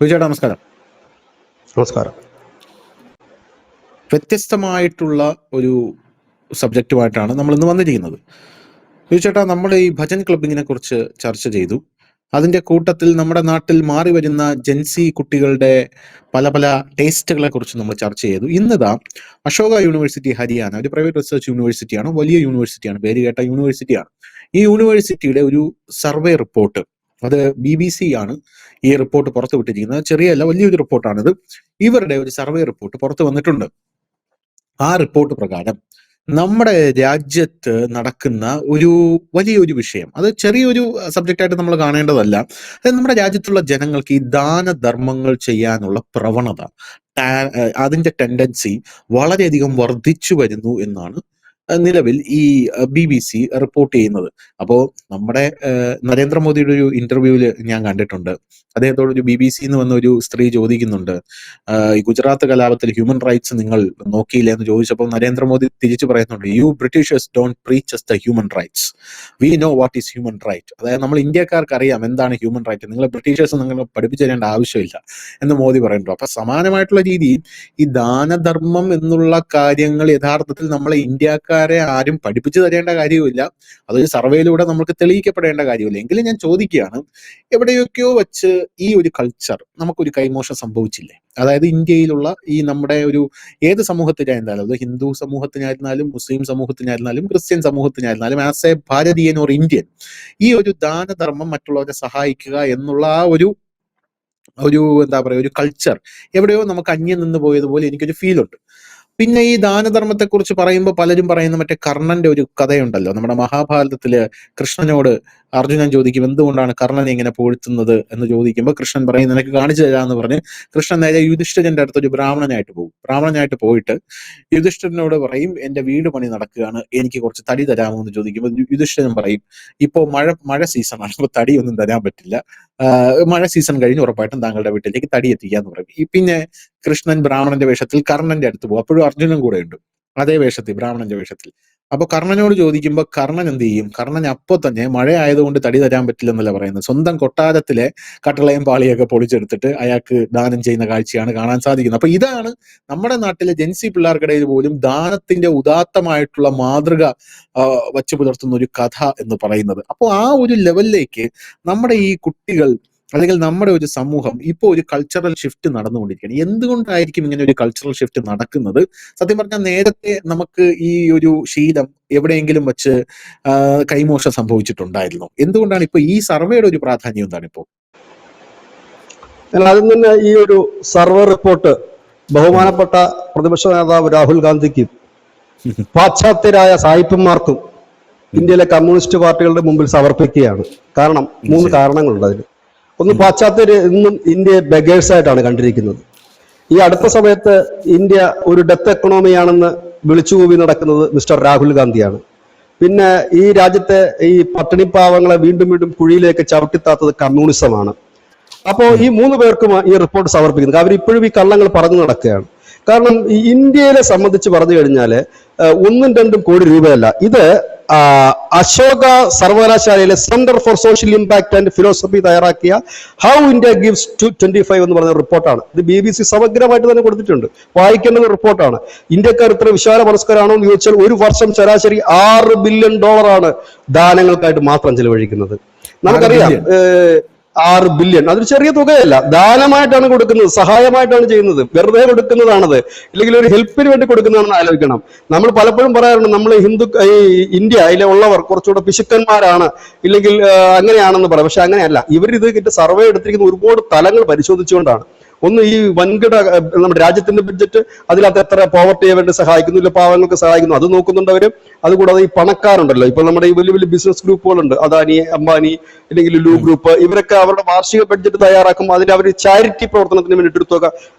ചേട്ടാ നമസ്കാരം. നമസ്കാരം. വ്യത്യസ്തമായിട്ടുള്ള ഒരു സബ്ജക്റ്റുമായിട്ടാണ് നമ്മൾ ഇന്ന് വന്നിരിക്കുന്നത്. ചേട്ടാ, നമ്മൾ ഈ ഭജൻ ക്ലബിങ്ങിനെ കുറിച്ച് ചർച്ച ചെയ്തു. അതിന്റെ കൂട്ടത്തിൽ നമ്മുടെ നാട്ടിൽ മാറി വരുന്ന ജെൻസി കുട്ടികളുടെ പല പല ടേസ്റ്റുകളെ കുറിച്ച് നമ്മൾ ചർച്ച ചെയ്തു. ഇന്നിതാ അശോക യൂണിവേഴ്സിറ്റി ഹരിയാന, ഒരു പ്രൈവറ്റ് റിസർച്ച് യൂണിവേഴ്സിറ്റിയാണ്, വലിയ യൂണിവേഴ്സിറ്റിയാണ്, പേര് കേട്ട യൂണിവേഴ്സിറ്റിയാണ്. ഈ യൂണിവേഴ്സിറ്റിയുടെ ഒരു സർവേ റിപ്പോർട്ട്, അത് BBC ആണ് ഈ റിപ്പോർട്ട് പുറത്തു വിട്ടിരിക്കുന്നത്. ചെറിയല്ല, വലിയൊരു റിപ്പോർട്ടാണിത്. ഇവരുടെ ഒരു സർവേ റിപ്പോർട്ട് പുറത്തു വന്നിട്ടുണ്ട്. ആ റിപ്പോർട്ട് പ്രകാരം നമ്മുടെ രാജ്യത്ത് നടക്കുന്ന ഒരു വലിയൊരു വിഷയം, അത് ചെറിയൊരു സബ്ജക്റ്റായിട്ട് നമ്മൾ കാണേണ്ടതല്ല. അതായത് നമ്മുടെ രാജ്യത്തുള്ള ജനങ്ങൾക്ക് ഈ ദാനധർമ്മങ്ങൾ ചെയ്യാനുള്ള പ്രവണത, അതിന്റെ ടെൻഡൻസി വളരെയധികം വർദ്ധിച്ചു വരുന്നു എന്നാണ് നിലവിൽ ഈ BBC റിപ്പോർട്ട് ചെയ്യുന്നത്. അപ്പോൾ നമ്മുടെ നരേന്ദ്രമോദിയുടെ ഒരു ഇന്റർവ്യൂവിൽ ഞാൻ കണ്ടിട്ടുണ്ട്, അദ്ദേഹത്തോട് ഒരു BBC വന്ന ഒരു സ്ത്രീ ചോദിക്കുന്നുണ്ട്, ഈ ഗുജറാത്ത് കലാപത്തിൽ ഹ്യൂമൻ റൈറ്റ്സ് നിങ്ങൾ നോക്കിയില്ല എന്ന് ചോദിച്ചപ്പോൾ നരേന്ദ്രമോദി തിരിച്ചു പറയുന്നുണ്ട്, you Britishers don't preach us the human rights, we know what is human right. അതായത് നമ്മൾ ഇന്ത്യക്കാർക്ക് അറിയാം എന്താണ് ഹ്യൂമൻ റൈറ്റ്, നിങ്ങൾ ബ്രിട്ടീഷേഴ്സ് നിങ്ങൾ പഠിപ്പിച്ചു തരേണ്ട ആവശ്യമില്ല എന്ന് മോദി പറയുന്നുണ്ട്. അപ്പൊ സമാനമായിട്ടുള്ള രീതിയിൽ ഈ ദാനധർമ്മം എന്നുള്ള കാര്യങ്ങൾ യഥാർത്ഥത്തിൽ നമ്മളെ ഇന്ത്യക്കാരെ ആരും പഠിപ്പിച്ചു തരേണ്ട കാര്യവുമില്ല, അതൊരു സർവേയിലൂടെ നമുക്ക് തെളിയിക്കപ്പെടേണ്ട കാര്യമില്ല. എങ്കിലും ഞാൻ ചോദിക്കുകയാണ്, എവിടെയൊക്കെയോ വെച്ച് ഈ ഒരു കൾച്ചർ നമുക്കൊരു കൈമോശം സംഭവിച്ചില്ലേ? അതായത് ഇന്ത്യയിലുള്ള ഈ നമ്മുടെ ഒരു ഏത് സമൂഹത്തിനായിരുന്നാലും, അത് ഹിന്ദു സമൂഹത്തിനായിരുന്നാലും മുസ്ലിം സമൂഹത്തിനായിരുന്നാലും ക്രിസ്ത്യൻ സമൂഹത്തിനായിരുന്നാലും, ആസ് എ ഭാരതീയൻ ഓർ ഇന്ത്യൻ, ഈ ഒരു ദാനധർമ്മം മറ്റുള്ളവരെ സഹായിക്കുക എന്നുള്ള ആ ഒരു എന്താ പറയുക, ഒരു കൾച്ചർ എവിടെയോ നമുക്ക് അന്യം നിന്ന് പോയതുപോലെ എനിക്കൊരു ഫീൽ ഉണ്ട്. പിന്നെ ഈ ദാനധർമ്മത്തെക്കുറിച്ച് പറയുമ്പോൾ പലരും പറയുന്ന മറ്റേ കർണന്റെ ഒരു കഥയുണ്ടല്ലോ, നമ്മുടെ മഹാഭാരതത്തില് കൃഷ്ണനോട് അർജുനൻ ചോദിക്കും എന്തുകൊണ്ടാണ് കർണനെ ഇങ്ങനെ പുകഴ്ത്തുന്നത് എന്ന് ചോദിക്കുമ്പോൾ കൃഷ്ണൻ പറയും നിനക്ക് കാണിച്ചു തരാന്ന് പറഞ്ഞ് കൃഷ്ണൻ നേരെ യുധിഷ്ഠിരന്റെ അടുത്ത് ഒരു ബ്രാഹ്മണനായിട്ട് പോകും. ബ്രാഹ്മണനായിട്ട് പോയിട്ട് യുധിഷ്ഠിരനോട് പറയും എന്റെ വീട് പണി നടക്കുകയാണ്, എനിക്ക് കുറച്ച് തടി തരാമോ എന്ന് ചോദിക്കുമ്പോൾ യുധിഷ്ഠിരൻ പറയും ഇപ്പോ മഴ സീസണാണ്, അപ്പൊ തടിയൊന്നും തരാൻ പറ്റില്ല, മഴ സീസൺ കഴിഞ്ഞ് ഉറപ്പായിട്ടും താങ്കളുടെ വീട്ടിലേക്ക് തടി എത്തിക്കാന്ന് പറയും. പിന്നെ കൃഷ്ണൻ ബ്രാഹ്മണന്റെ വേഷത്തിൽ കർണന്റെ അടുത്ത് പോകും. അപ്പോഴും അർജുനൻ കൂടെ ഉണ്ട്, അതേ വേഷത്തിൽ, ബ്രാഹ്മണന്റെ വേഷത്തിൽ. അപ്പൊ കർണനോട് ചോദിക്കുമ്പോൾ കർണൻ എന്ത് ചെയ്യും? കർണൻ അപ്പോ തന്നെ മഴ ആയതുകൊണ്ട് തടി തരാൻ പറ്റില്ലെന്നല്ല പറയുന്നത്, സ്വന്തം കൊട്ടാരത്തിലെ കട്ടളയും പാളിയൊക്കെ പൊളിച്ചെടുത്തിട്ട് അയാൾക്ക് ദാനം ചെയ്യുന്ന കാഴ്ചയാണ് കാണാൻ സാധിക്കുന്നത്. അപ്പൊ ഇതാണ് നമ്മുടെ നാട്ടിലെ ജെൻസി പിള്ളേർക്കിടയിൽ പോലും ദാനത്തിന്റെ ഉദാത്തമായിട്ടുള്ള മാതൃക വച്ചു പുലർത്തുന്ന ഒരു കഥ എന്ന് പറയുന്നത്. അപ്പോൾ ആ ഒരു ലെവലിലേക്ക് നമ്മുടെ ഈ കുട്ടികൾ അല്ലെങ്കിൽ നമ്മുടെ ഒരു സമൂഹം ഇപ്പോൾ ഒരു കൾച്ചറൽ ഷിഫ്റ്റ് നടന്നുകൊണ്ടിരിക്കുകയാണ്. എന്തുകൊണ്ടായിരിക്കും ഇങ്ങനെ ഒരു കൾച്ചറൽ ഷിഫ്റ്റ് നടക്കുന്നത്? സത്യം പറഞ്ഞാൽ നേരത്തെ നമുക്ക് ഈ ഒരു ശീലം എവിടെയെങ്കിലും വെച്ച് കൈമോശം സംഭവിച്ചിട്ടുണ്ടായിരുന്നു? എന്തുകൊണ്ടാണ് ഇപ്പൊ ഈ സർവേയുടെ ഒരു പ്രാധാന്യം എന്താണ് ഇപ്പോൾ? ആദ്യം തന്നെ ഈ ഒരു സർവേ റിപ്പോർട്ട് ബഹുമാനപ്പെട്ട പ്രതിപക്ഷ നേതാവ് രാഹുൽ ഗാന്ധിക്കും പാശ്ചാത്യരായ സായിപ്പന്മാർക്കും ഇന്ത്യയിലെ കമ്മ്യൂണിസ്റ്റ് പാർട്ടികളുടെ മുമ്പിൽ സമർപ്പിക്കുകയാണ്. കാരണം 3 കാരണങ്ങളുണ്ട് അതിന്. ഒന്ന്, പാശ്ചാത്യർ ഇന്നും ഇന്ത്യയെ ബെഗേഴ്സ് ആയിട്ടാണ് കണ്ടിരിക്കുന്നത്. ഈ അടുത്ത സമയത്ത് ഇന്ത്യ ഒരു ഡെത്ത് എക്കണോമിയാണെന്ന് വിളിച്ചുകൂവി നടക്കുന്നത് മിസ്റ്റർ രാഹുൽ ഗാന്ധിയാണ്. പിന്നെ ഈ രാജ്യത്തെ ഈ പട്ടിണിപ്പാവങ്ങളെ വീണ്ടും വീണ്ടും കുഴിയിലേക്ക് ചവിട്ടിത്താത്തത് കമ്മ്യൂണിസമാണ്. അപ്പോൾ ഈ 3 പേർക്കും ഈ റിപ്പോർട്ട് സമർപ്പിക്കുന്നത് അവരിപ്പോഴും ഈ കള്ളങ്ങൾ പറഞ്ഞു നടക്കുകയാണ്. കാരണം ഈ ഇന്ത്യയെ സംബന്ധിച്ച് പറഞ്ഞു കഴിഞ്ഞാൽ 1-2 കോടി രൂപയല്ല, ഇത് അശോക സർവകലാശാലയിലെ centre for social impact and philosophy തയ്യാറാക്കിയ ഹൗ ഇന്ത്യ ഗിവ്സ് 25 എന്ന് പറഞ്ഞ റിപ്പോർട്ടാണ്. ഇത് BBC സമഗ്രമായിട്ട് തന്നെ കൊടുത്തിട്ടുണ്ട്, വായിക്കേണ്ട റിപ്പോർട്ടാണ്. ഇന്ത്യക്കാർ ഇത്ര വിശാല മനസ്കരാണോ എന്ന് ചോദിച്ചാൽ ഒരു വർഷം ശരാശരി $6 ബില്യൺ ദാനങ്ങൾക്കായിട്ട് മാത്രം ചെലവഴിക്കുന്നത്. നമുക്കറിയാം 6 ബില്യൺ അതൊരു ചെറിയ തുകയല്ല, ദാനമായിട്ടാണ് കൊടുക്കുന്നത്, സഹായമായിട്ടാണ് ചെയ്യുന്നത്, വെറുതെ കൊടുക്കുന്നതാണത്, ഇല്ലെങ്കിൽ ഒരു ഹെൽപ്പിന് വേണ്ടി കൊടുക്കുന്നതാണെന്ന് ആലോചിക്കണം. നമ്മൾ പലപ്പോഴും പറയാറുണ്ട് നമ്മൾ ഇന്ത്യയിലെ ഉള്ളവർ കുറച്ചുകൂടെ പിശുക്കന്മാരാണ്, ഇല്ലെങ്കിൽ അങ്ങനെയാണെന്ന് പറയാം. പക്ഷെ അങ്ങനെയല്ല. ഇവരിത് സർവേ എടുത്തിരിക്കുന്ന ഒരുപാട് തലങ്ങൾ പരിശോധിച്ചുകൊണ്ടാണ്. ഒന്ന്, ഈ വൻകിട നമ്മുടെ രാജ്യത്തിന്റെ ബഡ്ജറ്റ്, അതിനകത്ത് എത്ര പോവർട്ടിയെ വേണ്ടി സഹായിക്കുന്നു, ഇല്ല പാവങ്ങൾക്ക് സഹായിക്കുന്നു, അത് നോക്കുന്നുണ്ട് അവര്. അതുകൂടാതെ ഈ പണക്കാരുണ്ടല്ലോ, ഇപ്പൊ നമ്മുടെ ഈ വലിയ വലിയ ബിസിനസ് ഗ്രൂപ്പുകളുണ്ട്, അദാനി, അംബാനി, ഇല്ലെങ്കിൽ ലൂ ഗ്രൂപ്പ്, ഇവരൊക്കെ അവരുടെ വാർഷിക ബഡ്ജറ്റ് തയ്യാറാക്കും, അതിന് അവർ ചാരിറ്റി പ്രവർത്തനത്തിന് വേണ്ടിയിട്ട് തുക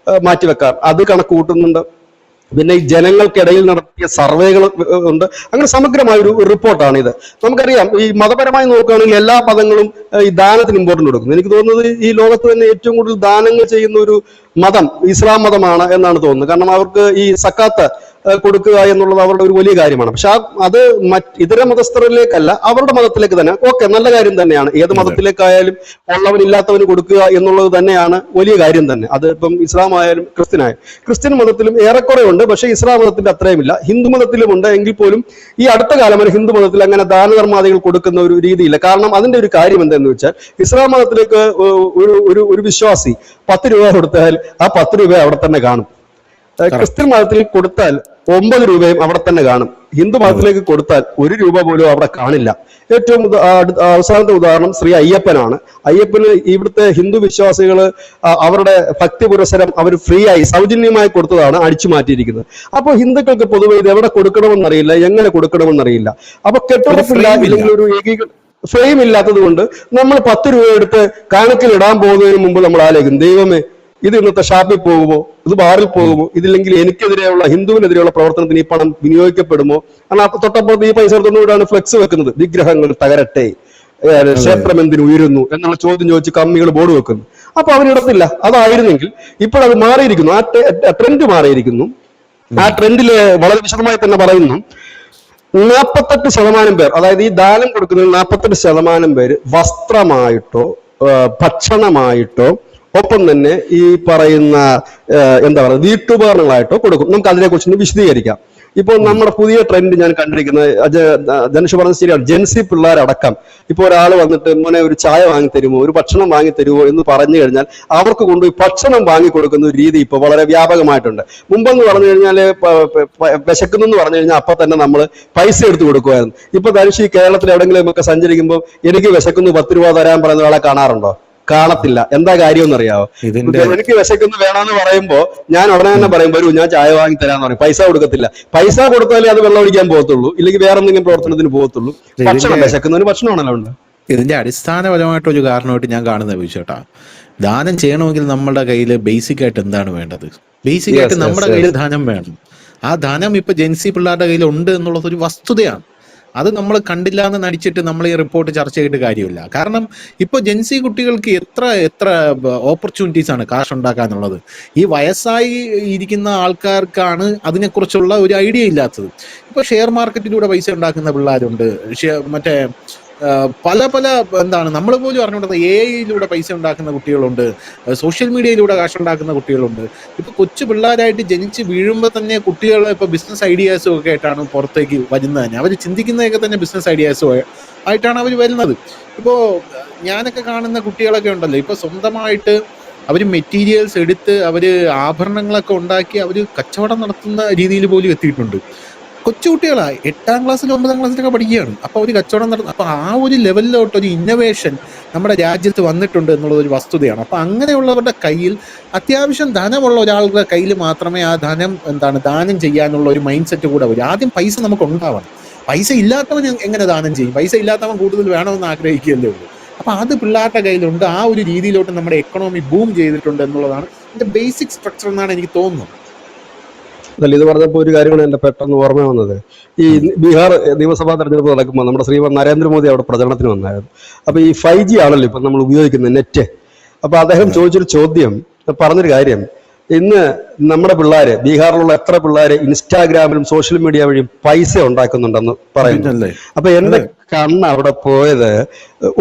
മാറ്റിവെക്കാൻ അത് കണക്ക് കൂട്ടുന്നുണ്ട്. പിന്നെ ഈ ജനങ്ങൾക്കിടയിൽ നടത്തിയ സർവേകൾ ഉണ്ട്. അങ്ങനെ സമഗ്രമായ ഒരു റിപ്പോർട്ടാണ് ഇത്. നമുക്കറിയാം, ഈ മതപരമായി നോക്കുകയാണെങ്കിൽ എല്ലാ മതങ്ങളും ഈ ദാനത്തിന് ഇമ്പോർട്ടൻറ്റ് കൊടുക്കുന്നു. എനിക്ക് തോന്നുന്നത് ഈ ലോകത്ത് തന്നെ ഏറ്റവും കൂടുതൽ ദാനങ്ങൾ ചെയ്യുന്ന ഒരു മതം ഇസ്ലാം മതമാണ് എന്നാണ് തോന്നുന്നത്. കാരണം അവർക്ക് ഈ സക്കാത്ത് കൊടുക്കുക എന്നുള്ളത് അവരുടെ ഒരു വലിയ കാര്യമാണ്. പക്ഷെ അത് ഇതര മതസ്ഥരിലേക്കല്ല, അവരുടെ മതത്തിലേക്ക് തന്നെ. ഓക്കെ, നല്ല കാര്യം തന്നെയാണ്. ഏത് മതത്തിലേക്കായാലും ഉള്ളവനില്ലാത്തവന് കൊടുക്കുക എന്നുള്ളത് തന്നെയാണ് വലിയ കാര്യം തന്നെ. അത് ഇപ്പം ഇസ്ലാം ആയാലും ക്രിസ്ത്യൻ മതത്തിലും ഏറെക്കുറെ ഉണ്ട്, പക്ഷേ ഇസ്ലാം മതത്തിന്റെ അത്രയുമില്ല. ഹിന്ദു മതത്തിലും ഉണ്ട്. എങ്കിൽ പോലും ഈ അടുത്ത കാലം വരെ ഹിന്ദു മതത്തിൽ അങ്ങനെ ദാനധർമാദികൾ കൊടുക്കുന്ന ഒരു രീതിയില്ല. കാരണം അതിന്റെ ഒരു കാര്യം എന്താണെന്ന് വെച്ചാൽ, ഇസ്ലാം മതത്തിലേക്ക് ഒരു വിശ്വാസി 10 രൂപ കൊടുത്താൽ ആ 10 രൂപ അവിടെ തന്നെ കാണും. ക്രിസ്ത്യൻ മതത്തിൽ കൊടുത്താൽ 9 രൂപയും അവിടെ തന്നെ കാണും. ഹിന്ദു മതത്തിലേക്ക് കൊടുത്താൽ 1 രൂപ പോലും അവിടെ കാണില്ല. ഏറ്റവും അവസാനത്തെ ഉദാഹരണം ശ്രീ അയ്യപ്പനാണ്. അയ്യപ്പന് ഇവിടുത്തെ ഹിന്ദു വിശ്വാസികൾ അവരുടെ ഭക്തി പുരസ്സരം അവർ ഫ്രീ ആയി സൗജന്യമായി കൊടുത്തതാണ് അടിച്ചു മാറ്റിയിരിക്കുന്നത്. അപ്പോൾ ഹിന്ദുക്കൾക്ക് പൊതുവെ ഇത് എവിടെ കൊടുക്കണമെന്നറിയില്ല, എങ്ങനെ കൊടുക്കണമെന്നറിയില്ല. അപ്പൊ കെട്ടുറപ്പില്ല, ഇല്ലെങ്കിൽ ഒരു ഫ്രെയിം ഇല്ലാത്തത് കൊണ്ട് നമ്മൾ 10 രൂപ എടുത്ത് കാണിക്കൽ ഇടാൻ പോകുന്നതിന് മുമ്പ് നമ്മൾ ആലോചിക്കും, ദൈവമേ, ഇത് ഇന്നത്തെ ഷാപ്പിൽ പോകുമോ, ഇത് ബാറിൽ പോകുമോ, ഇതില്ലെങ്കിൽ എനിക്കെതിരെയുള്ള ഹിന്ദുവിനെതിരെയുള്ള പ്രവർത്തനത്തിന് ഈ പണം വിനിയോഗിക്കപ്പെടുമോ? കാരണം തൊട്ടപ്പുറത്ത് ഈ പൈസ എടുത്തുകൊണ്ടാണ് ഫ്ലെക്സ് വെക്കുന്നത്, വിഗ്രഹങ്ങൾ തകരട്ടെ, ക്ഷേത്രം എന്തിനു ഉയരുന്നു എന്നുള്ള ചോദ്യം ചോദിച്ച് കമ്മികൾ ബോർഡ് വെക്കുന്നു. അപ്പൊ അവരിടത്തില്ല. അതായിരുന്നെങ്കിൽ ഇപ്പോഴത് മാറിയിരിക്കുന്നു, ആ ട്രെൻഡ് മാറിയിരിക്കുന്നു. ആ ട്രെൻഡില് വളരെ വിശദമായി തന്നെ പറയുന്നു, 48% പേർ, അതായത് ഈ ദാനം കൊടുക്കുന്നതിൽ 48% പേര് വസ്ത്രമായിട്ടോ ഭക്ഷണമായിട്ടോ ഒപ്പം തന്നെ ഈ പറയുന്ന എന്താ പറയുക വീട്ടുപകരണങ്ങളായിട്ടോ കൊടുക്കും. നമുക്ക് അതിനെക്കുറിച്ച് വിശദീകരിക്കാം. ഇപ്പോൾ നമ്മുടെ പുതിയ ട്രെൻഡ് ഞാൻ കണ്ടിരിക്കുന്നത്, ധനുഷ് പറഞ്ഞത് ശരിയാണ്, ജെൻസി പിള്ളേരടക്കം ഇപ്പോൾ ഒരാൾ വന്നിട്ട് മോനെ ഒരു ചായ വാങ്ങി തരുമോ, ഒരു ഭക്ഷണം വാങ്ങി തരുമോ എന്ന് പറഞ്ഞു കഴിഞ്ഞാൽ അവർക്ക് കൊണ്ടുപോയി ഭക്ഷണം വാങ്ങി കൊടുക്കുന്ന ഒരു രീതി ഇപ്പോൾ വളരെ വ്യാപകമായിട്ടുണ്ട്. മുമ്പെന്ന് പറഞ്ഞു കഴിഞ്ഞാൽ വിശക്കുന്നു എന്ന് പറഞ്ഞു കഴിഞ്ഞാൽ അപ്പൊ തന്നെ നമ്മൾ പൈസ എടുത്ത് കൊടുക്കുമായിരുന്നു. ഇപ്പൊ ധനുഷ് ഈ കേരളത്തിൽ എവിടെയെങ്കിലും ഒക്കെ സഞ്ചരിക്കുമ്പോൾ എനിക്ക് വിശക്കുന്നു 10 രൂപ തരാൻ പറയുന്ന ഒരാളെ കാണാറുണ്ടോ? കാണത്തില്ല. എന്താ കാര്യം എന്നറിയാവോ? എനിക്ക് വിശക്കുന്നു വേണമെന്ന് പറയുമ്പോ ഞാൻ ഉടനെ തന്നെ പറയും, വരൂ ഞാൻ ചായ വാങ്ങി തരാന്ന് പറയും. പൈസ കൊടുക്കത്തില്ല. പൈസ കൊടുത്താലേ അത് വെള്ളം ഒഴിക്കാൻ പോകത്തുള്ളൂ, ഇല്ലെങ്കിൽ വേറെ എന്തെങ്കിലും പ്രവർത്തനത്തിന് പോകത്തുള്ളൂ. ഭക്ഷണം വിശക്കുന്നതിന് ഭക്ഷണമാണല്ലോ ഉണ്ട്. ഇതിന്റെ അടിസ്ഥാനപരമായിട്ടൊരു കാരണമായിട്ട് ഞാൻ കാണുന്നത് ചോദിച്ചോട്ടാ, ദാനം ചെയ്യണമെങ്കിൽ നമ്മുടെ കയ്യിൽ ബേസിക് ആയിട്ട് എന്താണ് വേണ്ടത്? ബേസിക് ആയിട്ട് നമ്മുടെ കയ്യിൽ ധനം വേണം. ആ ധനം ഇപ്പൊ ജെൻസി പിള്ളേരുടെ കയ്യിൽ ഉണ്ട് എന്നുള്ളത് ഒരു വസ്തുതയാണ്. അത് നമ്മൾ കണ്ടില്ല എന്ന് നടിച്ചിട്ട് നമ്മൾ ഈ റിപ്പോർട്ട് ചർച്ച ചെയ്തിട്ട് കാര്യമില്ല. കാരണം ഇപ്പോൾ ജെൻസി കുട്ടികൾക്ക് എത്ര ഓപ്പർച്യൂണിറ്റീസ് ആണ് കാശ് ഉണ്ടാക്കാനുള്ളത്. ഈ വയസ്സായി ഇരിക്കുന്ന ആൾക്കാർക്കാണ് അതിനെക്കുറിച്ചുള്ള ഒരു ഐഡിയ ഇല്ലാത്തത്. ഇപ്പോൾ ഷെയർ മാർക്കറ്റിലൂടെ പൈസ ഉണ്ടാക്കുന്ന പിള്ളേരുണ്ട്, മറ്റേ പല എന്താണ് നമ്മൾ പോലും അറിഞ്ഞുകൊണ്ടത് AI പൈസ ഉണ്ടാക്കുന്ന കുട്ടികളുണ്ട്, സോഷ്യൽ മീഡിയയിലൂടെ കാശുണ്ടാക്കുന്ന കുട്ടികളുണ്ട്. ഇപ്പൊ കൊച്ചു പിള്ളേരായിട്ട് ജനിച്ച് വീഴുമ്പോൾ തന്നെ കുട്ടികൾ ഇപ്പൊ ബിസിനസ് ഐഡിയാസും ഒക്കെ ആയിട്ടാണ് പുറത്തേക്ക് വരുന്നത് തന്നെ. അവർ ചിന്തിക്കുന്നതൊക്കെ തന്നെ ബിസിനസ് ഐഡിയാസും ആയിട്ടാണ് അവർ വരുന്നത്. ഇപ്പോൾ ഞാനൊക്കെ കാണുന്ന കുട്ടികളൊക്കെ ഉണ്ടല്ലോ, ഇപ്പൊ സ്വന്തമായിട്ട് അവർ മെറ്റീരിയൽസ് എടുത്ത് അവർ ആഭരണങ്ങളൊക്കെ ഉണ്ടാക്കി അവർ കച്ചവടം നടത്തുന്ന രീതിയിൽ പോലും എത്തിയിട്ടുണ്ട്. കൊച്ചുകുട്ടികളാ 8ാം ക്ലാസ്സിലും 9ാം ക്ലാസ്സിലൊക്കെ പഠിക്കുകയാണ്. അപ്പോൾ ഒരു കച്ചവടം നടത്തുന്നത്, അപ്പോൾ ആ ഒരു ലെവലിലോട്ട് ഒരു ഇന്നോവേഷൻ നമ്മുടെ രാജ്യത്ത് വന്നിട്ടുണ്ട് എന്നുള്ളത് ഒരു വസ്തുതയാണ്. അപ്പോൾ അങ്ങനെയുള്ളവരുടെ കയ്യിൽ അത്യാവശ്യം ധനമുള്ള ഒരാളുടെ കയ്യിൽ മാത്രമേ ആ ധനം ദാനം ചെയ്യാനുള്ള ഒരു മൈൻഡ് സെറ്റ് കൂടെ വരും. ആദ്യം പൈസ നമുക്ക് ഉണ്ടാവണം. പൈസ ഇല്ലാത്തവൻ എങ്ങനെ ദാനം ചെയ്യും? പൈസ ഇല്ലാത്തവൻ കൂടുതൽ വേണമെന്ന് ആഗ്രഹിക്കുകയല്ലേ ഉള്ളൂ. അപ്പോൾ അത് പിള്ളേരുടെ കയ്യിലുണ്ട്. ആ ഒരു രീതിയിലോട്ട് നമ്മുടെ എക്കണോമി ബൂം ചെയ്തിട്ടുണ്ട് എന്നുള്ളതാണ് ഇതിന്റെ ബേസിക് സ്ട്രക്ചർ എന്നാണ് എനിക്ക് തോന്നുന്നത്. അല്ല, ഇത് പറഞ്ഞപ്പോൾ ഒരു കാര്യമാണ് എന്റെ പെട്ടെന്ന് ഓർമ്മ വന്നത്. ഈ ബീഹാർ നിയമസഭാ തെരഞ്ഞെടുപ്പ് നടക്കുമ്പോൾ നമ്മുടെ ശ്രീമാൻ നരേന്ദ്രമോദി അവിടെ പ്രചരണത്തിന് വന്നായിരുന്നു. അപ്പൊ ഈ 5G ആണല്ലോ ഇപ്പൊ നമ്മൾ ഉപയോഗിക്കുന്നത്, നെറ്റ്. അപ്പൊ അദ്ദേഹം ചോദിച്ചൊരു ചോദ്യം, പറഞ്ഞൊരു കാര്യം, ഇന്ന് നമ്മുടെ പിള്ളേര്, ബീഹാറിലുള്ള എത്ര പിള്ളേര് ഇൻസ്റ്റാഗ്രാമിലും സോഷ്യൽ മീഡിയ വഴിയും പൈസ ഉണ്ടാക്കുന്നുണ്ടെന്ന് പറയുന്നു. അപ്പൊ എന്റെ കണ്ണ് അവിടെ പോയത്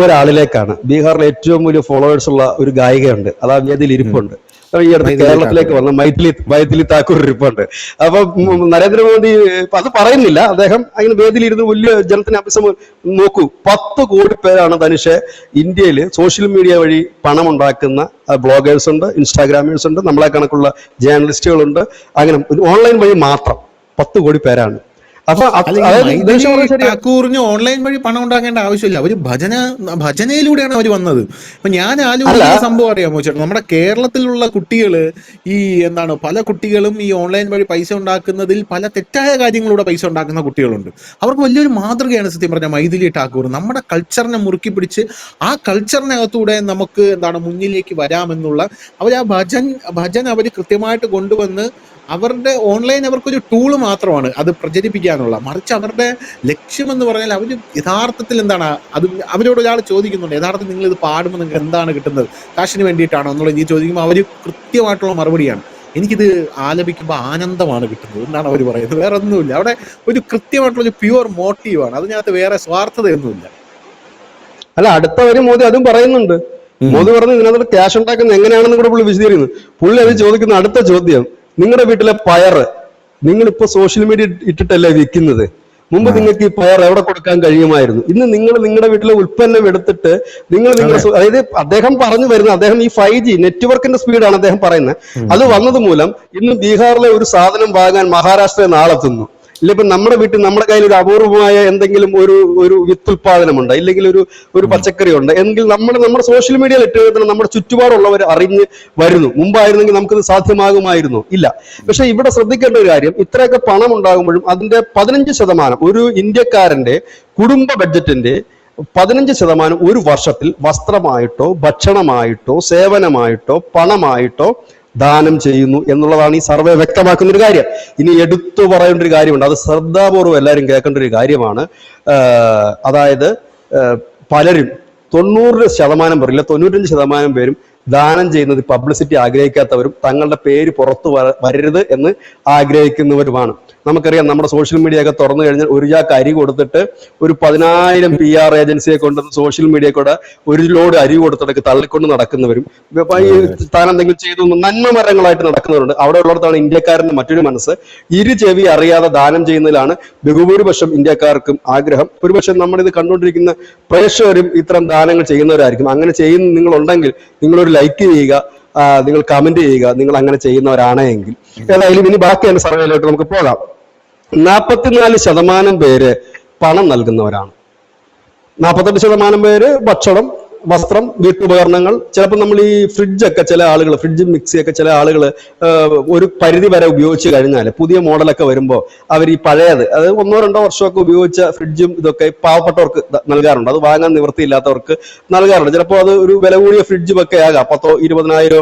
ഒരാളിലേക്കാണ്. ബീഹാറിലെ ഏറ്റവും വലിയ ഫോളോവേഴ്സ് ഉള്ള ഒരു ഗായികയുണ്ട്, അത് ആ വേദിയിൽ ഇരിപ്പുണ്ട്. ഈ അടുത്ത് കേരളത്തിലേക്ക് വന്ന മൈഥിലി താക്കൂർ ഇരിപ്പുണ്ട്. അപ്പൊ നരേന്ദ്രമോദി അത് പറയുന്നില്ല, അദ്ദേഹം അങ്ങനെ വേദിയിലിരുന്ന് വലിയ ജനത്തിന് അഭിസംബോധന നോക്കൂ. 10 കോടി പേരാണ് ധനുഷ് ഇന്ത്യയിൽ സോഷ്യൽ മീഡിയ വഴി പണം ഉണ്ടാക്കുന്ന ബ്ലോഗേഴ്സ് ഉണ്ട്, ഇൻസ്റ്റാഗ്രാമേഴ്സ് ഉണ്ട്, നമ്മളെ കണക്കുള്ള ജേർണലിസ്റ്റുകളുണ്ട്. അങ്ങനെ ഓൺലൈൻ വഴി മാത്രം 10 കോടി പേരാണ്. ഠാക്കൂറിന് ഓൺലൈൻ വഴി പണം ഉണ്ടാക്കേണ്ട ആവശ്യമില്ല. അവര് ഭജനയിലൂടെയാണ് അവർ വന്നത്. അപ്പൊ ഞാൻ ആലോചിക്കുന്ന സംഭവം അറിയാമോ ചേട്ടാ, നമ്മുടെ കേരളത്തിലുള്ള കുട്ടികള് പല കുട്ടികളും ഈ ഓൺലൈൻ വഴി പൈസ ഉണ്ടാക്കുന്നതിൽ പല തെറ്റായ കാര്യങ്ങളിലൂടെ പൈസ ഉണ്ടാക്കുന്ന കുട്ടികളുണ്ട്. അവർക്ക് വലിയൊരു മാതൃകയാണ് സത്യം പറഞ്ഞ മൈഥിലി ഠാക്കൂർ. നമ്മുടെ കൾച്ചറിനെ മുറുക്കി പിടിച്ച് ആ കൾച്ചറിനകത്തൂടെ നമുക്ക് മുന്നിലേക്ക് വരാമെന്നുള്ള ആ ഭജൻ അവർ കൃത്യമായിട്ട് കൊണ്ടുവന്ന് അവരുടെ ഓൺലൈൻ അവർക്കൊരു ടൂള് മാത്രമാണ് അത് പ്രചരിപ്പിക്കാനുള്ള. മറിച്ച് അവരുടെ ലക്ഷ്യം എന്ന് പറഞ്ഞാൽ അവർ യഥാർത്ഥത്തിൽ അത് അവരോട് ഒരാൾ ചോദിക്കുന്നുണ്ട്, യഥാർത്ഥത്തിൽ നിങ്ങൾ ഇത് പാടുമ്പോൾ നിങ്ങൾക്ക് എന്താണ് കിട്ടുന്നത്, കാശിന് വേണ്ടിയിട്ടാണോ എന്നുള്ള ചോദിക്കുമ്പോൾ അവർ കൃത്യമായിട്ടുള്ള മറുപടിയാണ്, എനിക്കിത് ആലപിക്കുമ്പോൾ ആനന്ദമാണ് കിട്ടുന്നത് എന്നാണ് അവർ പറയുന്നത്. വേറെ ഒന്നുമില്ല. അവിടെ ഒരു കൃത്യമായിട്ടുള്ള ഒരു പ്യുവർ മോട്ടീവാണ്. അതിനകത്ത് വേറെ സ്വാർത്ഥതയൊന്നുമില്ല. അല്ല, അടുത്തവര് മോദി അതും പറയുന്നുണ്ട്. മോദി പറഞ്ഞു ഇതിനകത്ത് ക്യാഷ് ഉണ്ടാക്കുന്നത് എങ്ങനെയാണെന്ന് കൂടെ പുള്ളി വിശദീകരിക്കുന്നു. പുള്ളി അത് ചോദിക്കുന്ന അടുത്ത ചോദ്യം, നിങ്ങളുടെ വീട്ടിലെ പയറ് നിങ്ങളിപ്പോ സോഷ്യൽ മീഡിയ ഇട്ടിട്ടല്ലേ വിൽക്കുന്നത്? മുമ്പ് നിങ്ങൾക്ക് ഈ പയർ എവിടെ കൊടുക്കാൻ കഴിയുമായിരുന്നു? ഇന്ന് നിങ്ങൾ നിങ്ങളുടെ വീട്ടിലെ ഉൽപ്പന്നം എടുത്തിട്ട് അതായത് അദ്ദേഹം പറഞ്ഞു വരുന്നത്, അദ്ദേഹം ഈ 5G നെറ്റ്വർക്കിന്റെ സ്പീഡാണ് അദ്ദേഹം പറയുന്നത്. അത് വന്നത് മൂലം ഇന്ന് ബീഹാറിലെ ഒരു സാധനം വാങ്ങാൻ മഹാരാഷ്ട്രയിൽ നാളെത്തുന്നു. ഇല്ല, ഇപ്പൊ നമ്മുടെ വീട്ടിൽ നമ്മുടെ കയ്യിൽ ഒരു അപൂർവമായ എന്തെങ്കിലും ഒരു വിത്തുൽപാദനമുണ്ട്, ഇല്ലെങ്കിൽ ഒരു പച്ചക്കറി ഉണ്ട് എങ്കിൽ നമ്മുടെ സോഷ്യൽ മീഡിയയിൽ ഇട്ട് നമ്മുടെ ചുറ്റുപാടുള്ളവർ അറിഞ്ഞ് വരുന്നു. മുമ്പായിരുന്നെങ്കിൽ നമുക്കിത് സാധ്യമാകുമായിരുന്നു? ഇല്ല. പക്ഷെ ഇവിടെ ശ്രദ്ധിക്കേണ്ട ഒരു കാര്യം, ഇത്രയൊക്കെ പണം ഉണ്ടാകുമ്പോഴും അതിന്റെ 15% ഒരു ഇന്ത്യക്കാരന്റെ കുടുംബ ബഡ്ജറ്റിന്റെ 15% ഒരു വർഷത്തിൽ വസ്ത്രമായിട്ടോ ഭക്ഷണമായിട്ടോ സേവനമായിട്ടോ പണമായിട്ടോ ദാനം ചെയ്യുന്നു എന്നുള്ളതാണ് ഈ സർവേ വ്യക്തമാക്കുന്ന ഒരു കാര്യം. ഇനി എടുത്തു പറയേണ്ട ഒരു കാര്യമുണ്ട്, അത് ശ്രദ്ധാപൂർവ്വം എല്ലാവരും കേൾക്കേണ്ട ഒരു കാര്യമാണ്. അതായത് പലരും 90% പേർ, ഇല്ല 95% പേരും ദാനം ചെയ്യുന്നത് പബ്ലിസിറ്റി ആഗ്രഹിക്കാത്തവരും തങ്ങളുടെ പേര് പുറത്തു വരരുത് എന്ന് ആഗ്രഹിക്കുന്നവരുമാണ്. നമുക്കറിയാം, നമ്മുടെ സോഷ്യൽ മീഡിയ ഒക്കെ തുറന്നു കഴിഞ്ഞാൽ ഒരു ചാക്ക് അരി കൊടുത്തിട്ട് ഒരു 10,000 PR ഏജൻസിയെ കൊണ്ട് സോഷ്യൽ മീഡിയ കൂടെ ഒരു ലോഡ് അരി കൊടുത്തിടക്ക് തള്ളിക്കൊണ്ട് നടക്കുന്നവരും താൻ എന്തെങ്കിലും ചെയ്തു നന്മമരങ്ങളായിട്ട് നടക്കുന്നവരുണ്ട്. അവിടെ ഉള്ളിടത്താണ് ഇന്ത്യക്കാരന്റെ മറ്റൊരു മനസ്സ്. ചെവി അറിയാതെ ദാനം ചെയ്യുന്നതിലാണ് ബഹുഭൂരിപക്ഷം ഇന്ത്യക്കാർക്കും ആഗ്രഹം. ഒരുപക്ഷെ നമ്മളിത് കണ്ടുകൊണ്ടിരിക്കുന്ന പ്രേക്ഷകരും ഇത്തരം ദാനങ്ങൾ ചെയ്യുന്നവരായിരിക്കും. അങ്ങനെ ചെയ്യുന്ന നിങ്ങളുണ്ടെങ്കിൽ നിങ്ങളൊരു ലൈക്ക് ചെയ്യുക, നിങ്ങൾ കമന്റ് ചെയ്യുക, നിങ്ങൾ അങ്ങനെ ചെയ്യുന്നവരാണെങ്കിൽ. ഏതായാലും ഇനി ബാക്കിയാണ് സർവേയിലോട്ട് നമുക്ക് പോകാം. 44% പേര് പണം നൽകുന്നവരാണ്. 48% പേര് ഭക്ഷണം, വസ്ത്രം, വീട്ടുപകരണങ്ങൾ. ചിലപ്പോൾ നമ്മൾ ഈ ഫ്രിഡ്ജൊക്കെ ചില ആളുകൾ, ഫ്രിഡ്ജും മിക്സിയൊക്കെ ചില ആളുകൾ ഒരു പരിധി വരെ ഉപയോഗിച്ച് കഴിഞ്ഞാൽ പുതിയ മോഡലൊക്കെ വരുമ്പോൾ അവർ ഈ പഴയത്, അത് 1-2 വർഷമൊക്കെ ഉപയോഗിച്ച ഫ്രിഡ്ജും ഇതൊക്കെ പാവപ്പെട്ടവർക്ക് നൽകാറുണ്ട്. അത് വാങ്ങാൻ നിവൃത്തിയില്ലാത്തവർക്ക് നൽകാറുണ്ട്. ചിലപ്പോൾ അത് ഒരു വില കൂടിയ ഫ്രിഡ്ജും ഒക്കെ ആകാം, 10,000-20,000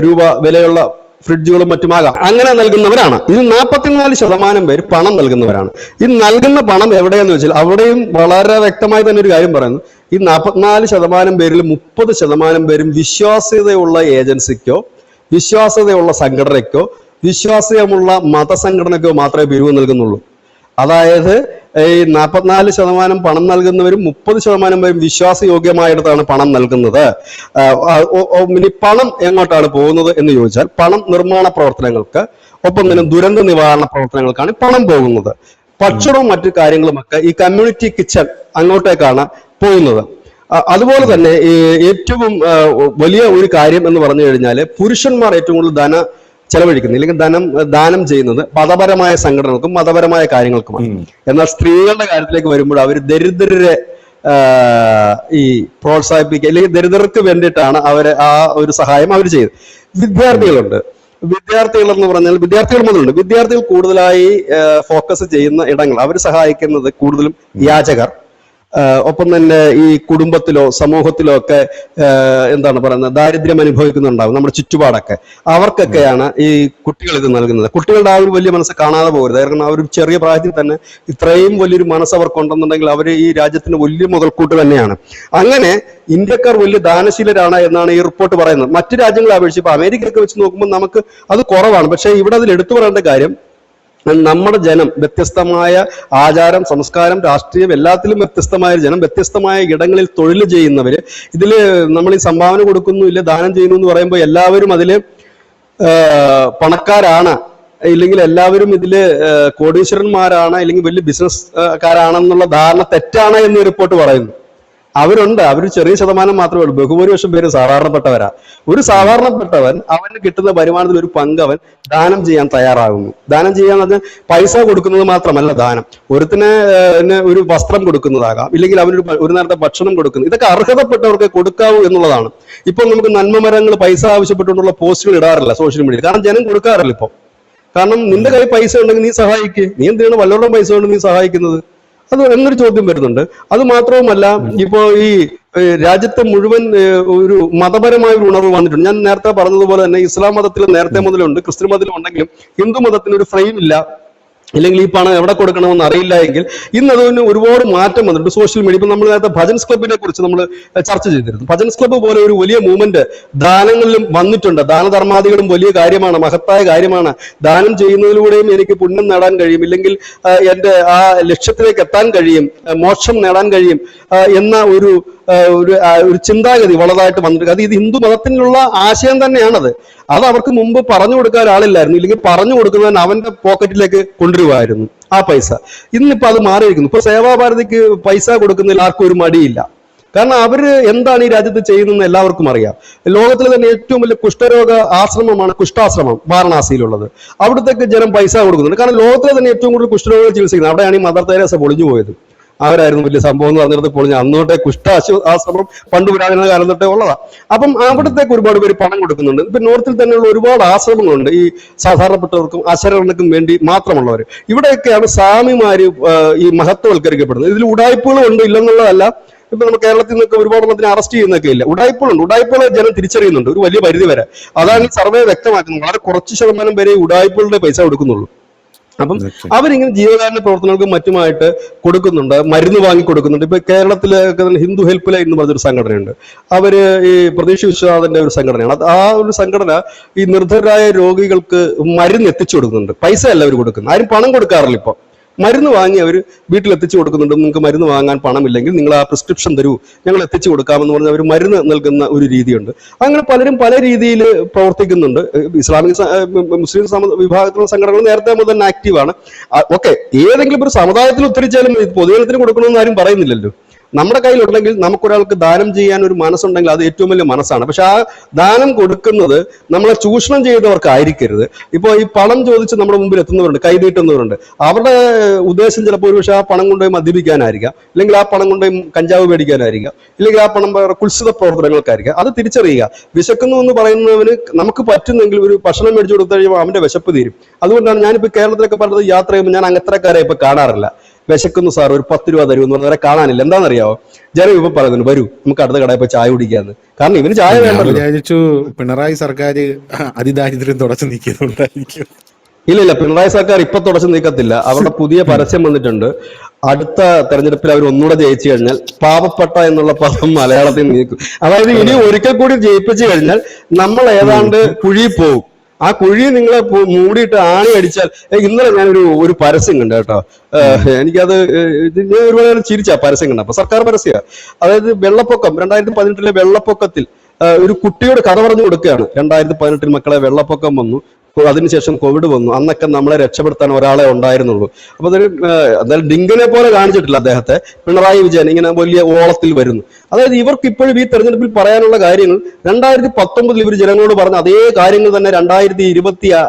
രൂപ വിലയുള്ള ഫ്രിഡ്ജുകളും മറ്റുമാകാം. അങ്ങനെ നൽകുന്നവരാണ്. ഇത് 44% പേര് പണം നൽകുന്നവരാണ്. ഈ നൽകുന്ന പണം എവിടെയെന്ന് വെച്ചാൽ അവിടെയും വളരെ വ്യക്തമായി തന്നെ ഒരു കാര്യം പറയുന്നു. ഈ 44% പേരിൽ 30% പേരും വിശ്വാസ്യതയുള്ള ഏജൻസിക്കോ വിശ്വാസ്യതയുള്ള സംഘടനയ്ക്കോ വിശ്വാസ്യമുള്ള മതസംഘടനയ്ക്കോ മാത്രമേ പിരിവ് നൽകുന്നുള്ളൂ. അതായത് ഈ 44% പണം നൽകുന്നവരും 30% പേരും വിശ്വാസയോഗ്യമായിടത്താണ് പണം നൽകുന്നത്. ഇനി പണം എങ്ങോട്ടാണ് പോകുന്നത് എന്ന് ചോദിച്ചാൽ, പണം നിർമ്മാണ പ്രവർത്തനങ്ങൾക്ക്, ഒപ്പം തന്നെ ദുരന്ത നിവാരണ പ്രവർത്തനങ്ങൾക്കാണ് പണം പോകുന്നത്. ഭക്ഷണവും മറ്റു കാര്യങ്ങളുമൊക്കെ ഈ കമ്മ്യൂണിറ്റി കിച്ചൺ അങ്ങോട്ടേക്കാണ് പോകുന്നത്. അതുപോലെ തന്നെ ഏറ്റവും വലിയ ഒരു കാര്യം എന്ന് പറഞ്ഞു കഴിഞ്ഞാൽ, പുരുഷന്മാർ ഏറ്റവും കൂടുതൽ ചെലവഴിക്കുന്നത്, അല്ലെങ്കിൽ ദാനം ചെയ്യുന്നത് മതപരമായ സംഘടനകൾക്കും മതപരമായ കാര്യങ്ങൾക്കുമാണ്. എന്നാൽ സ്ത്രീകളുടെ കാര്യത്തിലേക്ക് വരുമ്പോൾ അവർ ദരിദ്രരെ ഈ പ്രോത്സാഹിപ്പിക്കുക, അല്ലെങ്കിൽ ദരിദ്രർക്ക് വേണ്ടിയിട്ടാണ് അവർ ആ ഒരു സഹായം അവർ ചെയ്യുന്നത്. വിദ്യാർത്ഥികളുണ്ട്. വിദ്യാർത്ഥികൾ എന്ന് പറഞ്ഞാൽ വിദ്യാർത്ഥികൾ മുതലുണ്ട്. വിദ്യാർത്ഥികൾ കൂടുതലായി ഫോക്കസ് ചെയ്യുന്ന ഇടങ്ങൾ, അവർ സഹായിക്കുന്നത് കൂടുതലും യാചകർ, ഒപ്പം തന്നെ ഈ കുടുംബത്തിലോ സമൂഹത്തിലോ ഒക്കെ എന്താണ് പറയുന്നത്, ദാരിദ്ര്യം അനുഭവിക്കുന്നുണ്ടാവും നമ്മുടെ ചുറ്റുപാടൊക്കെ. അവർക്കൊക്കെയാണ് ഈ കുട്ടികൾ ഇത് നൽകുന്നത്. കുട്ടികളുടെ ആ ഒരു വലിയ മനസ്സ് കാണാതെ പോകരുത്. കാരണം ആ ഒരു ചെറിയ പ്രായത്തിൽ തന്നെ ഇത്രയും വലിയൊരു മനസ്സ് അവർക്കുണ്ടെന്നുണ്ടെങ്കിൽ അവർ ഈ രാജ്യത്തിന് വലിയ മുതൽക്കൂട്ട് തന്നെയാണ്. അങ്ങനെ ഇന്ത്യക്കാർ വലിയ ദാനശീലരാണ് എന്നാണ് ഈ റിപ്പോർട്ട് പറയുന്നത്. മറ്റു രാജ്യങ്ങളെ അപേക്ഷിച്ച് ഇപ്പൊ അമേരിക്കയൊക്കെ വെച്ച് നോക്കുമ്പോൾ നമുക്ക് അത് കുറവാണ്. പക്ഷെ ഇവിടെ അതിൽ എടുത്തു പറയേണ്ട കാര്യം, നമ്മുടെ ജനം വ്യത്യസ്തമായ ആചാരം, സംസ്കാരം, രാഷ്ട്രീയം എല്ലാത്തിലും വ്യത്യസ്തമായ ജനം, വ്യത്യസ്തമായ ഇടങ്ങളിൽ തൊഴിൽ ചെയ്യുന്നവര്. ഇതില് നമ്മൾ ഈ സംഭാവന കൊടുക്കുന്നു, ഇല്ല ദാനം ചെയ്യുന്നു എന്ന് പറയുമ്പോൾ എല്ലാവരും അതില് പണക്കാരാണ്, ഇല്ലെങ്കിൽ എല്ലാവരും ഇതില് കോടീശ്വരന്മാരാണ്, ഇല്ലെങ്കിൽ വലിയ ബിസിനസ്സുകാരാണെന്നുള്ള ധാരണ തെറ്റാണ് എന്ന് റിപ്പോർട്ട് പറയുന്നു. അവരുണ്ട്, അവർ ചെറിയ ശതമാനം മാത്രമേ ഉള്ളൂ. ബഹുഭൂരിപക്ഷം പേര് സാധാരണപ്പെട്ടവരാ. ഒരു സാധാരണപ്പെട്ടവൻ അവന് കിട്ടുന്ന വരുമാനത്തിൽ ഒരു പങ്ക് അവൻ ദാനം ചെയ്യാൻ തയ്യാറാകുന്നു. ദാനം ചെയ്യാന്ന് പറഞ്ഞാൽ പൈസ കൊടുക്കുന്നത് മാത്രമല്ല ദാനം. ഒരുത്തിന് ഒരു വസ്ത്രം കൊടുക്കുന്നതാകാം, ഇല്ലെങ്കിൽ അവനൊരു ഒരു നേരത്തെ ഭക്ഷണം കൊടുക്കുന്നത്. ഇതൊക്കെ അർഹതപ്പെട്ടവർക്ക് കൊടുക്കാവൂ എന്നുള്ളതാണ്. ഇപ്പൊ നമുക്ക് നന്മമരങ്ങൾ പൈസ ആവശ്യപ്പെട്ടുകൊണ്ടുള്ള പോസ്റ്റുകൾ ഇടാറില്ല സോഷ്യൽ മീഡിയയിൽ. കാരണം ജനം കൊടുക്കാറില്ല ഇപ്പൊ. കാരണം നിന്റെ കയ്യിൽ പൈസ ഉണ്ടെങ്കിൽ നീ സഹായിക്കുക. നീ എന്താണ് വല്ലവരുടെ പൈസ കൊണ്ട് നീ സഹായിക്കുന്നത്? അത് എന്നൊരു ചോദ്യം വരുന്നുണ്ട്. അത് മാത്രവുമല്ല, ഇപ്പോ ഈ രാജ്യത്തെ മുഴുവൻ ഒരു മതപരമായ ഒരു ഉണർവ് വന്നിട്ടുണ്ട്. ഞാൻ നേരത്തെ പറഞ്ഞതുപോലെ തന്നെ ഇസ്ലാം മതത്തിൽ നേരത്തെ മുതലുണ്ട്, ക്രിസ്ത്യൻ മതത്തിലും ഉണ്ടെങ്കിലും ഹിന്ദു മതത്തിന് ഒരു ഫ്രെയിം ഇല്ല. ഇല്ലെങ്കിൽ ഈ പണം എവിടെ കൊടുക്കണമെന്ന് അറിയില്ല എങ്കിൽ ഇന്ന് അതിന് ഒരുപാട് മാറ്റം വന്നിട്ടുണ്ട് സോഷ്യൽ മീഡിയ. ഇപ്പൊ നമ്മൾ നേരത്തെ ഭജൻസ് ക്ലബിനെ കുറിച്ച് നമ്മൾ ചർച്ച ചെയ്തിരുന്നു. ഭജൻസ് ക്ലബ്ബ് പോലെ ഒരു വലിയ മൂവ്മെന്റ് ദാനങ്ങളിലും വന്നിട്ടുണ്ട്. ദാനധർമാദികളും വലിയ കാര്യമാണ്, മഹത്തായ കാര്യമാണ്. ദാനം ചെയ്യുന്നതിലൂടെയും എനിക്ക് പുണ്യം നേടാൻ കഴിയും, ഇല്ലെങ്കിൽ എന്റെ ആ ലക്ഷ്യത്തിലേക്ക് എത്താൻ കഴിയും, മോക്ഷം നേടാൻ കഴിയും എന്ന ഒരു ചിന്താഗതി വളരായിട്ട് വന്നിട്ടുണ്ട്. അത് ഇത് ഹിന്ദു മതത്തിനുള്ള ആശയം തന്നെയാണത്. അത് അവർക്ക് മുമ്പ് പറഞ്ഞു കൊടുക്കാൻ ആളില്ലായിരുന്നു, ഇല്ലെങ്കിൽ പറഞ്ഞു കൊടുക്കുന്നവൻ അവന്റെ പോക്കറ്റിലേക്ക് കൊണ്ടുവരുമായിരുന്നു ആ പൈസ. ഇന്നിപ്പോ അത് മാറിയിരിക്കുന്നു. ഇപ്പൊ സേവാഭാരതിക്ക് പൈസ കൊടുക്കുന്നതിൽ ആർക്കും ഒരു മടിയില്ല. കാരണം അവര് എന്താണ് ഈ രാജ്യത്ത് ചെയ്യുന്നതെന്ന് എല്ലാവർക്കും അറിയാം. ലോകത്തിലെ തന്നെ ഏറ്റവും വലിയ കുഷ്ഠരോഗ ആശ്രമമാണ് കുഷ്ഠാശ്രമം വാരണാസിയിലുള്ളത്. അവിടത്തേക്ക് ജനം പൈസ കൊടുക്കുന്നുണ്ട്. കാരണം ലോകത്തിലെ തന്നെ ഏറ്റവും കൂടുതൽ കുഷ്ഠരോഗം ചികിത്സിക്കുന്നത് അവിടെയാണ് ഈ മദർ തെരേസ പൊളിഞ്ഞു പോയത്. അവരായിരുന്നു വലിയ സംഭവം എന്ന് പറഞ്ഞിടത്ത് പൊളിഞ്ഞ. അന്നോട്ടെ ആശ്രമം പണ്ട് പുരാതന കാലം തൊട്ടേ ഉള്ളതാണ്. അപ്പം അവിടത്തേക്ക് ഒരുപാട് പേര് പണം കൊടുക്കുന്നുണ്ട്. ഇപ്പൊ നോർത്തിൽ തന്നെയുള്ള ഒരുപാട് ആശ്രമങ്ങളുണ്ട് ഈ സാധാരണപ്പെട്ടവർക്കും അശരണർക്കും വേണ്ടി മാത്രമുള്ളവർ. ഇവിടെയൊക്കെയാണ് സ്വാമിമാര് ഈ മഹത്വവൽക്കരിക്കപ്പെടുന്നത്. ഇതിൽ ഉടായ്പകളും ഉണ്ട്, ഇല്ലെന്നുള്ളതല്ല. ഇപ്പൊ നമ്മൾ കേരളത്തിൽ നിന്നൊക്കെ ഒരുപാട് എണ്ണത്തിന് അറസ്റ്റ് ചെയ്യുന്നൊക്കെ ഇല്ല. ഉടായ്പകളുണ്ട്, ഉടായ്പകളെ ജനം തിരിച്ചറിയുന്നുണ്ട് ഒരു വലിയ പരിധി വരെ. അതാണ് ഈ സർവേ വ്യക്തമാക്കുന്നത്. വളരെ കുറച്ച് ശതമാനം പേരെ ഉടായ്പകളുടെ പൈസ കൊടുക്കുന്നുള്ളൂ. അപ്പം അവരിങ്ങനെ ജീവകാരുണ്യ പ്രവർത്തനങ്ങൾക്കും മറ്റുമായിട്ട് കൊടുക്കുന്നുണ്ട്, മരുന്ന് വാങ്ങി കൊടുക്കുന്നുണ്ട്. ഇപ്പൊ കേരളത്തിലെ ഹിന്ദു ഹെൽപ്പ് ലൈൻ എന്ന് പറഞ്ഞൊരു സംഘടനയുണ്ട്. അവര് ഈ പ്രതീക്ഷ വിശ്വനാഥന്റെ ഒരു സംഘടനയാണ്. ആ ഒരു സംഘടന ഈ നിർധരായ രോഗികൾക്ക് മരുന്ന് എത്തിച്ചു കൊടുക്കുന്നുണ്ട്. പൈസ അല്ല അവർ കൊടുക്കുന്നത്, ആരും പണം കൊടുക്കാറില്ല. ഇപ്പൊ മരുന്ന് വാങ്ങി അവർ വീട്ടിൽ എത്തിച്ചു കൊടുക്കുന്നുണ്ട്. നിങ്ങൾക്ക് മരുന്ന് വാങ്ങാൻ പണമില്ലെങ്കിൽ നിങ്ങൾ ആ പ്രിസ്ക്രിപ്ഷൻ തരൂ, ഞങ്ങൾ എത്തിച്ചു കൊടുക്കാമെന്ന് പറഞ്ഞ് അവർ മരുന്ന് നൽകുന്ന ഒരു രീതിയുണ്ട്. അങ്ങനെ പലരും പല രീതിയിൽ പ്രവർത്തിക്കുന്നുണ്ട്. ഇസ്ലാമിക് മുസ്ലിം വിഭാഗത്തിലുള്ള സംഘടനകൾ നേരത്തെ മുതൽ തന്നെ ആക്റ്റീവാണ്. ഓക്കെ, ഏതെങ്കിലും ഒരു സമുദായത്തിൽ ഉത്തരിച്ചാലും പൊതുജനത്തിന് കൊടുക്കണമെന്ന് ആരും പറയുന്നില്ലല്ലോ. നമ്മുടെ കയ്യിലുണ്ടെങ്കിൽ നമുക്കൊരാൾക്ക് ദാനം ചെയ്യാൻ ഒരു മനസ്സുണ്ടെങ്കിൽ അത് ഏറ്റവും വലിയ മനസ്സാണ്. പക്ഷെ ആ ദാനം കൊടുക്കുന്നത് നമ്മളെ ചൂഷണം ചെയ്തവർക്കായിരിക്കരുത്. ഇപ്പോൾ ഈ പണം ചോദിച്ച് നമ്മുടെ മുമ്പിൽ എത്തുന്നവരുണ്ട്, കൈനീട്ടുന്നവരുണ്ട്. അവരുടെ ഉദ്ദേശം ചിലപ്പോൾ ഒരുപക്ഷെ ആ പണം കൊണ്ടുപോയി മദ്യപിക്കാനായിരിക്കാം, അല്ലെങ്കിൽ ആ പണം കൊണ്ടുപോയി കഞ്ചാവ് മേടിക്കാനായിരിക്കാം, ഇല്ലെങ്കിൽ ആ പണം കുൽസിത പ്രവർത്തനങ്ങൾക്കായിരിക്കാം. അത് തിരിച്ചറിയുക. വിശക്കുന്നു എന്ന് പറയുന്നവന് നമുക്ക് പറ്റുന്നെങ്കിൽ ഒരു ഭക്ഷണം മേടിച്ചു കൊടുത്തു കഴിയുമ്പോൾ അവന്റെ വിശപ്പ് തീരും. അതുകൊണ്ടാണ് ഞാനിപ്പോൾ കേരളത്തിലൊക്കെ പലത് യാത്ര ചെയ്യുമ്പോൾ ഞാൻ അങ്ങത്രക്കാരെ ഇപ്പൊ കാണാറില്ല. വിശക്കുന്നു സാർ, ഒരു 10 രൂപ തരുമെന്ന് പറഞ്ഞവരെ കാണാനില്ല. എന്താണെന്നറിയാവോ? ജനം ഇപ്പൊ പറയുന്നുണ്ട്, വരൂ നമുക്ക് അടുത്ത കടയിൽ പോയി ചായ കുടിക്കാന്ന്. കാരണം ഇവന് ചായ വേണ്ടല്ലോ. വിചാരിച്ചു പിണറായി സർക്കാർ അതിദാരിദ്ര്യം തുടച്ചു നീക്കിയതുകൊണ്ടായിരിക്കും. ഇല്ല, പിണറായി സർക്കാർ ഇപ്പൊ തുടച്ചു നീക്കത്തില്ല. അവരുടെ പുതിയ പരസ്യം വന്നിട്ടുണ്ട്. അടുത്ത തെരഞ്ഞെടുപ്പിൽ അവർ ഒന്നുകൂടെ ജയിച്ചു കഴിഞ്ഞാൽ പാവപ്പെട്ട എന്നുള്ള പദം മലയാളത്തിൽ നീക്കും. അതായത് ഇനി ഒരിക്കൽ കൂടി ജയിപ്പിച്ചു കഴിഞ്ഞാൽ നമ്മൾ ഏതാണ്ട് കുഴി പോവും. ആ കുഴി നിങ്ങളെ മൂടിയിട്ട് ആണി അടിച്ചാൽ. ഇന്നലെ ഞാനൊരു പരസ്യം കണ്ടു കേട്ടോ. എനിക്കത് ഞാൻ ഒരുപാട് ചിരിച്ച പരസ്യം കണ്ട. അപ്പൊ സർക്കാർ പരസ്യ, അതായത് വെള്ളപ്പൊക്കം 2018 വെള്ളപ്പൊക്കത്തിൽ ഒരു കുട്ടിയോട് കഥ പറഞ്ഞു കൊടുക്കുകയാണ്. 2018 മക്കളെ വെള്ളപ്പൊക്കം വന്നു, അതിനുശേഷം കോവിഡ് വന്നു, അന്നൊക്കെ നമ്മളെ രക്ഷപ്പെടുത്താൻ ഒരാളെ ഉണ്ടായിരുന്നുള്ളൂ. അപ്പൊ അതൊരു എന്തായാലും ഡിങ്കനെ പോലെ കാണിച്ചിട്ടില്ല അദ്ദേഹത്തെ. പിണറായി വിജയൻ ഇങ്ങനെ വലിയ ഓളത്തിൽ വരുന്നു. അതായത് ഇവർക്ക് ഇപ്പോഴും ഈ തെരഞ്ഞെടുപ്പിൽ പറയാനുള്ള കാര്യങ്ങൾ 2019 ഇവർ ജനങ്ങളോട് പറഞ്ഞ അതേ കാര്യങ്ങൾ തന്നെ 2026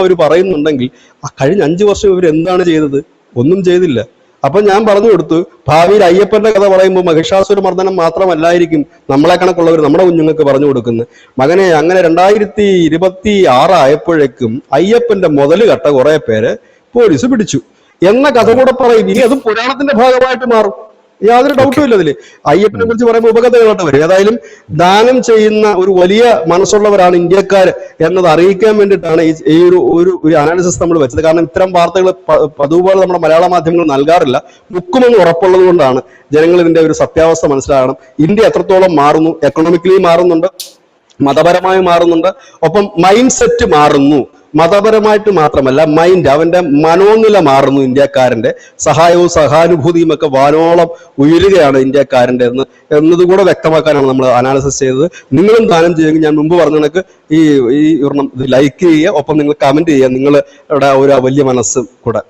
അവർ പറയുന്നുണ്ടെങ്കിൽ ആ കഴിഞ്ഞ 5 വർഷം ഇവർ എന്താണ് ചെയ്തത്? ഒന്നും ചെയ്തില്ല. അപ്പൊ ഞാൻ പറഞ്ഞു കൊടുത്തു, ഭാവിയിൽ അയ്യപ്പന്റെ കഥ പറയുമ്പോൾ മഹിഷാസുര മർദ്ദനം മാത്രമല്ലായിരിക്കും നമ്മളെ കണക്കുള്ളവർ നമ്മുടെ കുഞ്ഞുങ്ങൾക്ക് പറഞ്ഞു കൊടുക്കുന്നത്. മകനെ, അങ്ങനെ 2026 ആയപ്പോഴേക്കും അയ്യപ്പന്റെ മുതല് കട്ട കുറെ പേരെ പോലീസ് പിടിച്ചു എന്ന കഥ കൂടെ പറയും. ഇനി അതും പുരാണത്തിന്റെ ഭാഗമായിട്ട് മാറും, യാതൊരു ഡൗട്ടും ഇല്ല അതില്. അയ്യപ്പനെ കുറിച്ച് പറയുമ്പോൾ ഉപകഥകളായിട്ട് വരും. ഏതായാലും ദാനം ചെയ്യുന്ന ഒരു വലിയ മനസ്സുള്ളവരാണ് ഇന്ത്യക്കാർ എന്നത് അറിയിക്കാൻ വേണ്ടിയിട്ടാണ് ഈ ഒരു അനാലിസിസ് നമ്മൾ വെച്ചത്. കാരണം ഇത്തരം വാർത്തകൾ പതിവുപോലെ നമ്മുടെ മലയാള മാധ്യമങ്ങൾ നൽകാറില്ല. മുക്കുമെന്ന് ഉറപ്പുള്ളത് കൊണ്ടാണ് ജനങ്ങൾ ഇതിന്റെ ഒരു സത്യാവസ്ഥ മനസ്സിലാകണം. ഇന്ത്യ എത്രത്തോളം മാറുന്നു, എക്കണോമിക്കലി മാറുന്നുണ്ട്, മതപരമായി മാറുന്നുണ്ട്, ഒപ്പം മൈൻഡ് സെറ്റ് മാറുന്നു. മതപരമായിട്ട് മാത്രമല്ല, മൈൻഡ്, അവന്റെ മനോനില മാറുന്നു. ഇന്ത്യക്കാരന്റെ സഹായവും സഹാനുഭൂതിയും ഒക്കെ വാനോളം ഉയരുകയാണ് ഇന്ത്യക്കാരന്റെ എന്നതുകൂടെ വ്യക്തമാക്കാനാണ് നമ്മൾ അനാലിസിസ് ചെയ്തത്. നിങ്ങളും ദാനം ചെയ്യുമെങ്കിൽ ഞാൻ മുമ്പ് പറഞ്ഞ കണക്ക് ഈ ഒരെണ്ണം ലൈക്ക് ചെയ്യുക, ഒപ്പം നിങ്ങൾ കമന്റ് ചെയ്യുക നിങ്ങളുടെ ഒരു വലിയ മനസ്സും കൂടെ.